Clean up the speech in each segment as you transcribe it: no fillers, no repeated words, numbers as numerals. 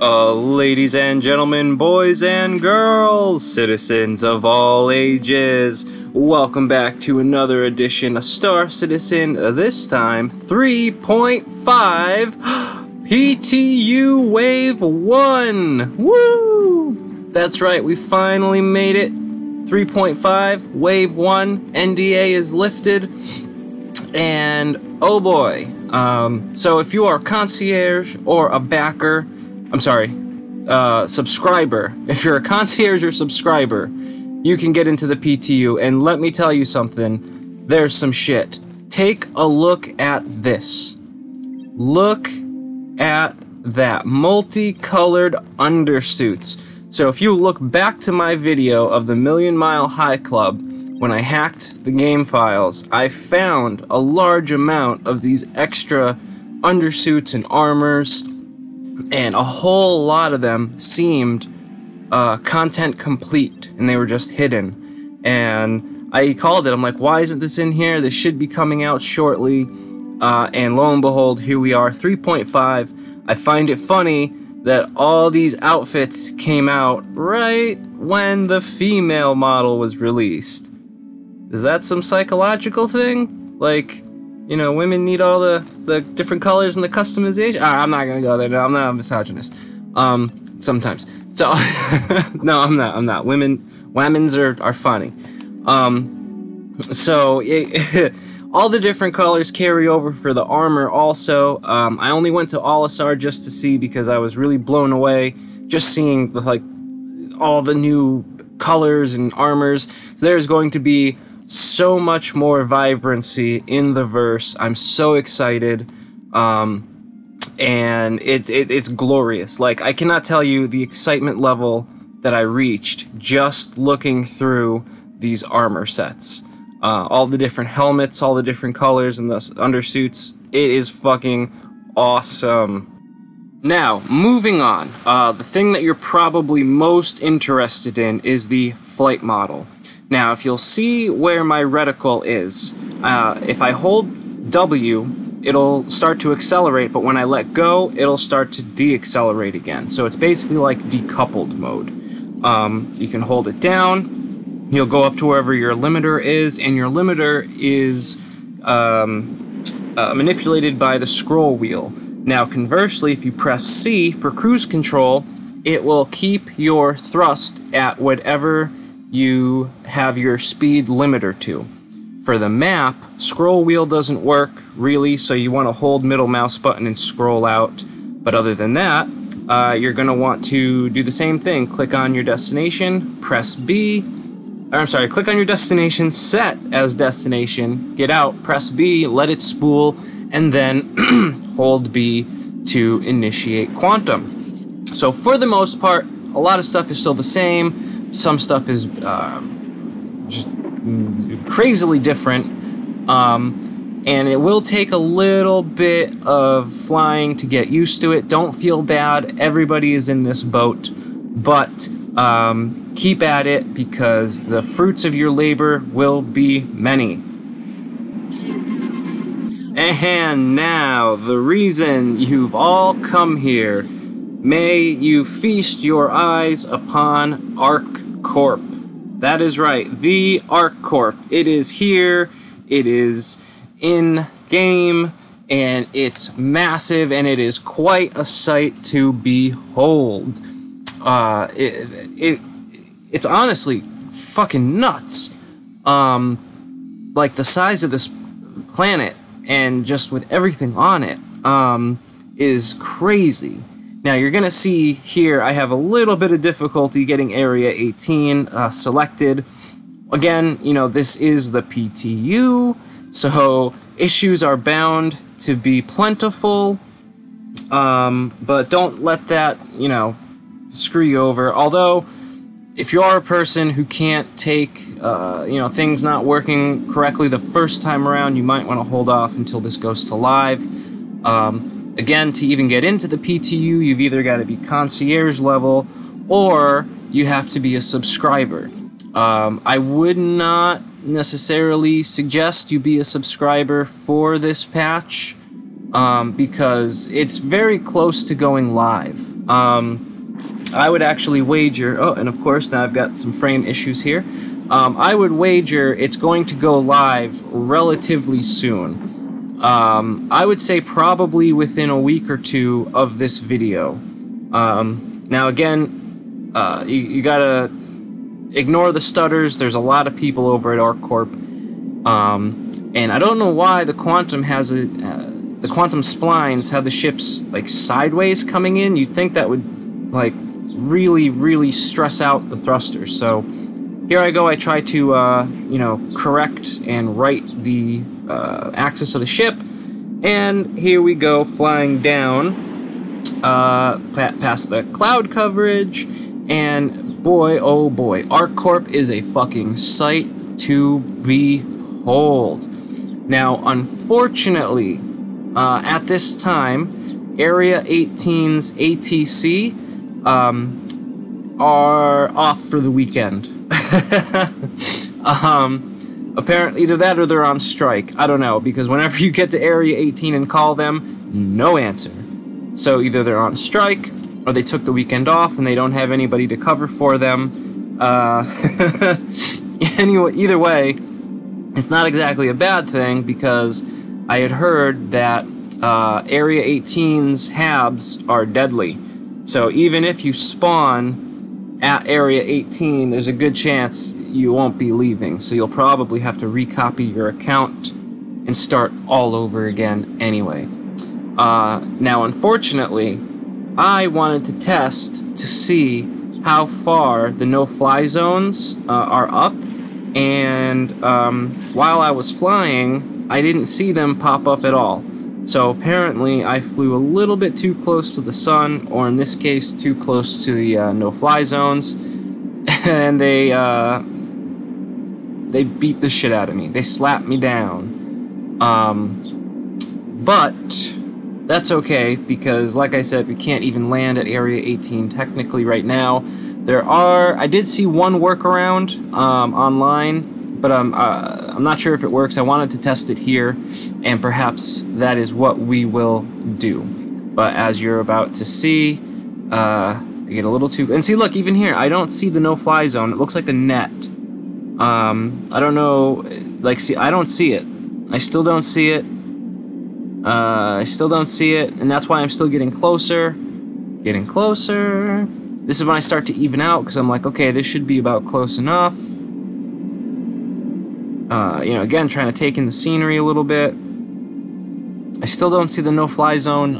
Ladies and gentlemen, boys and girls, citizens of all ages, welcome back to another edition of Star Citizen, this time 3.5 PTU Wave 1! Woo! That's right, we finally made it. 3.5 Wave 1, NDA is lifted, and oh boy. So if you are a concierge or a backer, subscriber. If you're a concierge or subscriber, you can get into the PTU, and let me tell you something, there's some shit. Take a look at this. Look at that. Multicolored undersuits. So if you look back to my video of the Million Mile High Club, when I hacked the game files, I found a large amount of these extra undersuits and armors, and a whole lot of them seemed content complete, and they were just hidden. And I called it, I'm like, why isn't this in here? This should be coming out shortly. And lo and behold, here we are, 3.5. I find it funny that all these outfits came out right when the female model was released. Is that some psychological thing? Like, you know, women need all the different colors and the customization? I'm not gonna go there, no, I'm not a misogynist. Sometimes. So, no, I'm not. Women's are funny. All the different colors carry over for the armor also. I only went to All-Star just to see, because I was really blown away just seeing all the new colors and armors. So there's going to be so much more vibrancy in the verse. I'm so excited. And it's glorious. Like, I cannot tell you the excitement level that I reached just looking through these armor sets. All the different helmets, all the different colors, and the undersuits. It is fucking awesome. Now, moving on. The thing that you're probably most interested in is the flight model. Now, if you'll see where my reticle is, if I hold W, it'll start to accelerate, but when I let go, it'll start to deaccelerate again. So it's basically like decoupled mode. You can hold it down. You'll go up to wherever your limiter is, and your limiter is manipulated by the scroll wheel. Now, conversely, if you press C for cruise control, it will keep your thrust at whatever you have your speed limiter to. For the map, scroll wheel doesn't work, really, so you want to hold middle mouse button and scroll out. But other than that, you're going to want to do the same thing. Click on your destination, press B, click on your destination, set as destination, get out, press B, let it spool, and then hold B to initiate quantum. So for the most part, a lot of stuff is still the same. Some stuff is just crazily different, and it will take a little bit of flying to get used to it. Don't feel bad, everybody is in this boat, but keep at it, because the fruits of your labor will be many. And now, the reason you've all come here. May you feast your eyes upon ArcCorp. That is right, the ArcCorp. It is here, it is in-game, and it's massive, and it is quite a sight to behold. It's honestly fucking nuts. Like, the size of this planet, and just with everything on it, is crazy. Now, you're gonna see here, I have a little bit of difficulty getting Area 18 selected. Again, you know, this is the PTU, so issues are bound to be plentiful, but don't let that, you know, screw you over. Although, if you are a person who can't take, you know, things not working correctly the first time around, you might want to hold off until this goes to live. Again, to even get into the PTU, you've either got to be concierge level, or you have to be a subscriber. I would not necessarily suggest you be a subscriber for this patch, because it's very close to going live. I would actually wager, oh, and of course now I've got some frame issues here. I would wager it's going to go live relatively soon. I would say probably within a week or two of this video. Now again, you gotta ignore the stutters. There's a lot of people over at ArcCorp, and I don't know why the Quantum has the Quantum splines have the ships like sideways coming in. You'd think that would like really stress out the thrusters. So here I go. I try to you know, correct and right the axis of the ship, and here we go, flying down past the cloud coverage, and boy, oh boy, ArcCorp is a fucking sight to behold. Now, unfortunately, at this time, Area 18's ATC are off for the weekend. Apparently, either that or they're on strike. I don't know, because whenever you get to Area 18 and call them, no answer. So either they're on strike, or they took the weekend off and they don't have anybody to cover for them. Anyway, either way, it's not exactly a bad thing, because I had heard that Area 18's HABs are deadly. So even if you spawn at Area 18, there's a good chance you won't be leaving. So you'll probably have to recopy your account and start all over again anyway. Now, unfortunately, I wanted to test to see how far the no-fly zones are up, and while I was flying, I didn't see them pop up at all. So apparently I flew a little bit too close to the sun, or in this case, too close to the no-fly zones, and they beat the shit out of me. They slapped me down. But that's okay, because like I said, we can't even land at Area 18 technically right now. I did see one workaround online, but I'm not sure if it works. I wanted to test it here, and perhaps that is what we will do. But as you're about to see, I get a little too... And see, look, even here, I don't see the no-fly zone. It looks like a net. I don't know... Like, see, I don't see it. I still don't see it. I still don't see it, and that's why I'm still getting closer. Getting closer. This is when I start to even out, because I'm like, okay, this should be about close enough. You know, again, trying to take in the scenery a little bit. I still don't see the no-fly zone,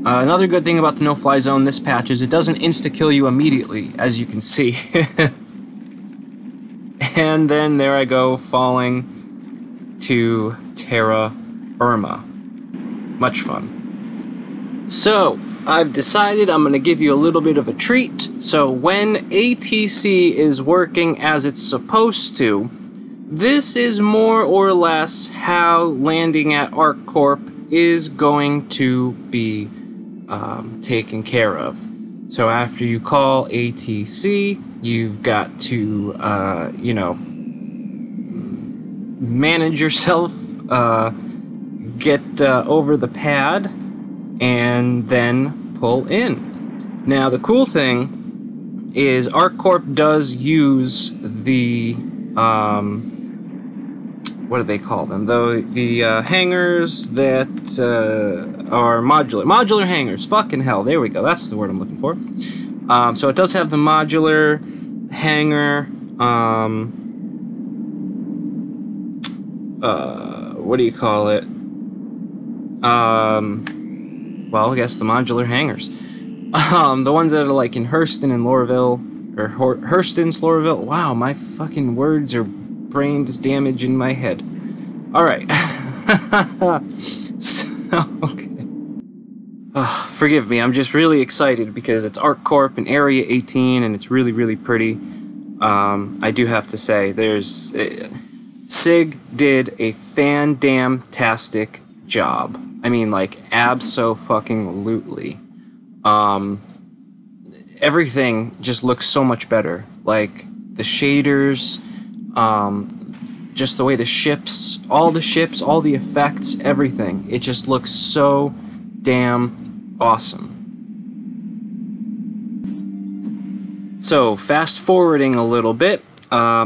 Another good thing about the no-fly zone, this patch, is it doesn't insta-kill you immediately, as you can see. And then there I go, falling to Terra Firma. Much fun. So, I've decided I'm going to give you a little bit of a treat. So when ATC is working as it's supposed to, this is more or less how landing at ArcCorp is going to be taken care of. So after you call ATC, you've got to, you know, manage yourself, get over the pad, and then pull in. Now, the cool thing is ArcCorp does use the, what do they call them? The hangars that are modular. Modular hangars. Fucking hell. There we go. That's the word I'm looking for. So it does have the modular hangar. What do you call it? Well, I guess the modular hangars. The ones that are like in Hurston and Lorville, or Hurston's Lorville. Wow, my fucking words are brain damage in my head. Alright. So, okay. Forgive me, I'm just really excited because it's ArcCorp and Area 18 and it's really, really pretty. I do have to say, Sig did a fan-damn-tastic job. I mean, like, abso-fucking-lutely. Everything just looks so much better. Like, the shaders, just the way the ships, all the effects, everything. It just looks so damn awesome. So, fast forwarding a little bit,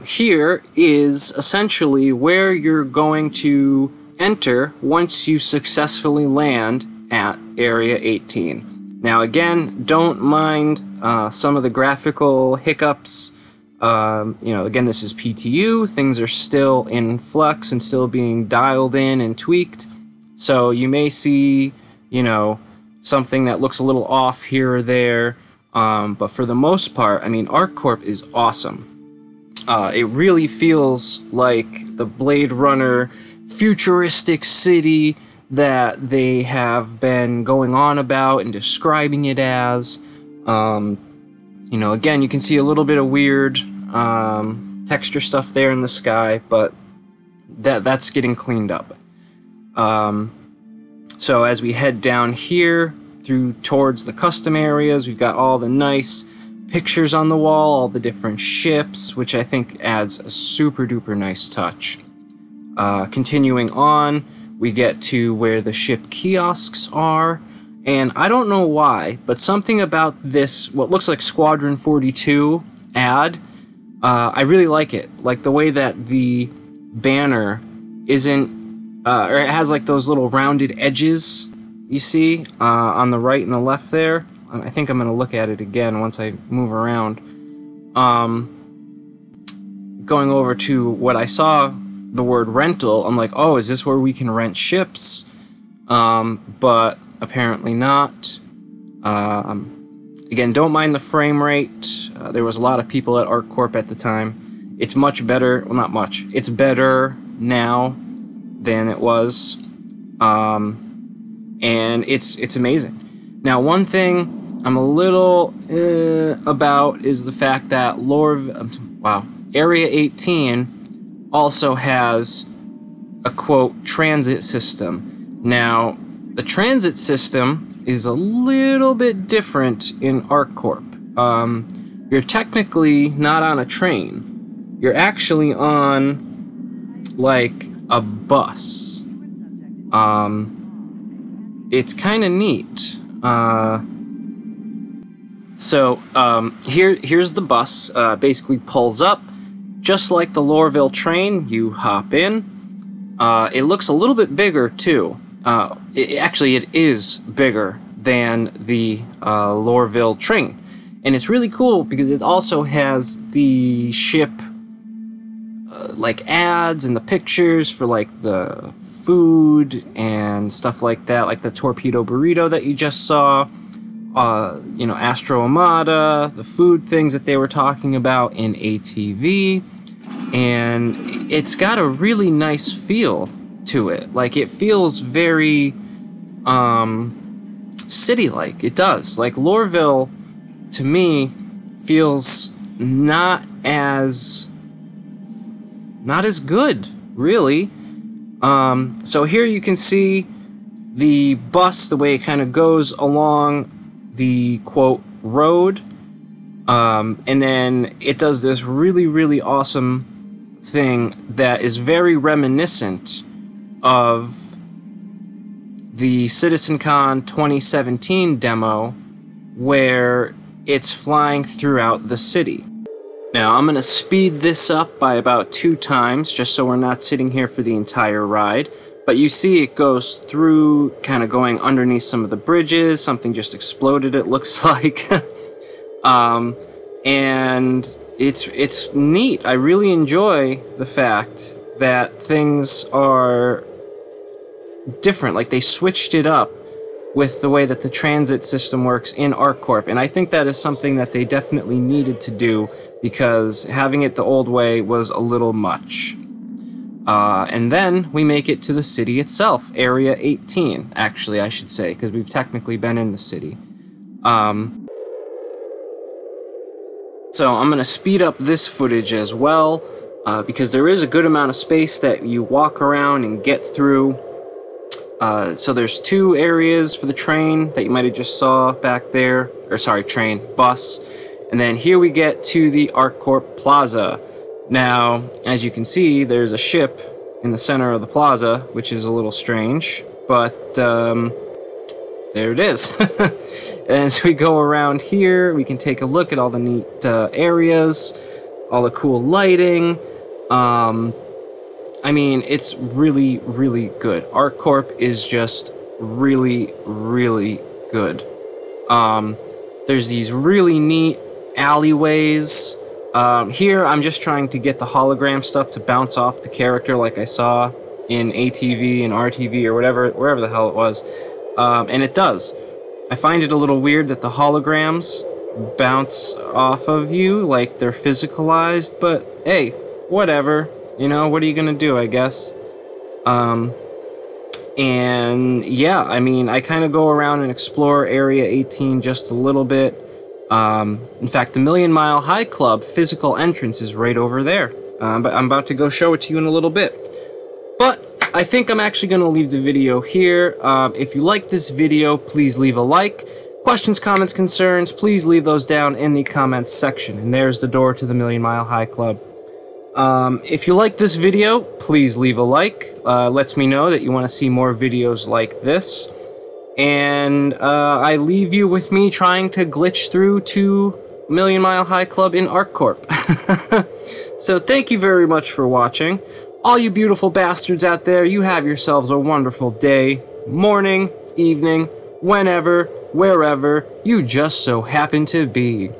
here is essentially where you're going to enter once you successfully land at Area 18. Now again, don't mind some of the graphical hiccups. You know, again, this is PTU. Things are still in flux and still being dialed in and tweaked. So you may see, you know, something that looks a little off here or there. But for the most part, I mean, ArcCorp is awesome. It really feels like the Blade Runner futuristic city that they have been going on about and describing it as. You know, again, you can see a little bit of weird texture stuff there in the sky, but that's getting cleaned up. So as we head down here through towards the custom areas, we've got all the nice pictures on the wall, all the different ships, which I think adds a super duper nice touch. Continuing on, we get to where the ship kiosks are, and I don't know why, but something about this, what looks like Squadron 42 ad, I really like it. Like the way that the banner isn't, or it has like those little rounded edges, you see, on the right and the left there. I think I'm going to look at it again once I move around. Going over to what I saw, the word rental, I'm like, oh, is this where we can rent ships? But apparently not. Again, don't mind the frame rate. There was a lot of people at ArcCorp at the time. It's much better, well, not much. It's better now than it was. And it's amazing. Now, one thing I'm a little about is the fact that Area 18 also has a, quote, transit system. Now, the transit system is a little bit different in ArcCorp. You're technically not on a train. You're actually on, like, a bus. It's kind of neat. Here's the bus. Basically pulls up, just like the Lorville train. You hop in. It looks a little bit bigger too. It is bigger than the Lorville train, and it's really cool because it also has the ship like ads and the pictures for like the food and stuff like that, like the torpedo burrito that you just saw. You know, Astro Amata, the food things that they were talking about in ATV, and it's got a really nice feel to it. Like, it feels very city-like. It does. Like, Lorville, to me, feels not as good, really. So here you can see the bus, the way it kind of goes along the, quote, road, and then it does this really, really awesome thing that is very reminiscent of the CitizenCon 2017 demo, where it's flying throughout the city. Now, I'm going to speed this up by about 2 times, just so we're not sitting here for the entire ride. But you see it goes through, kind of going underneath some of the bridges. Something just exploded, it looks like. And it's neat. I really enjoy the fact that things are different. Like, they switched it up with the way that the transit system works in ArcCorp. And I think that is something that they definitely needed to do, because having it the old way was a little much. And then we make it to the city itself, Area 18, actually, I should say, because we've technically been in the city. So I'm going to speed up this footage as well, because there is a good amount of space that you walk around and get through. So there's 2 areas for the train that you might have just saw back there, or sorry, bus. And then here we get to the ArcCorp Plaza. Now, as you can see, there's a ship in the center of the plaza, which is a little strange, but there it is. As we go around here, we can take a look at all the neat areas, all the cool lighting. I mean, it's really, really good. ArcCorp is just really, really good. There's these really neat alleyways. Here, I'm just trying to get the hologram stuff to bounce off the character like I saw in ATV and RTV or wherever the hell it was. And it does. I find it a little weird that the holograms bounce off of you like they're physicalized, but hey, whatever. You know, what are you gonna do, I guess? And yeah, I mean, I kind of go around and explore Area 18 just a little bit. In fact, the Million Mile High Club physical entrance is right over there. But I'm about to go show it to you in a little bit. But I think I'm actually going to leave the video here. If you like this video, please leave a like. Questions, comments, concerns, please leave those down in the comments section. And there's the door to the Million Mile High Club. If you like this video, please leave a like. Lets me know that you want to see more videos like this. And I leave you with me trying to glitch through to Million Mile High Club in ArcCorp. So thank you very much for watching. All you beautiful bastards out there, you have yourselves a wonderful day, morning, evening, whenever, wherever you just so happen to be.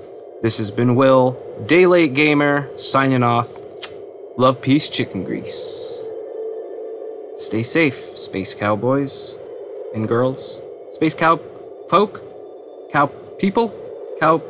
This has been Will, Day Late Gamer, signing off. Love, peace, chicken grease. Stay safe, space cowboys and girls. Space cow poke? Cow people? Cow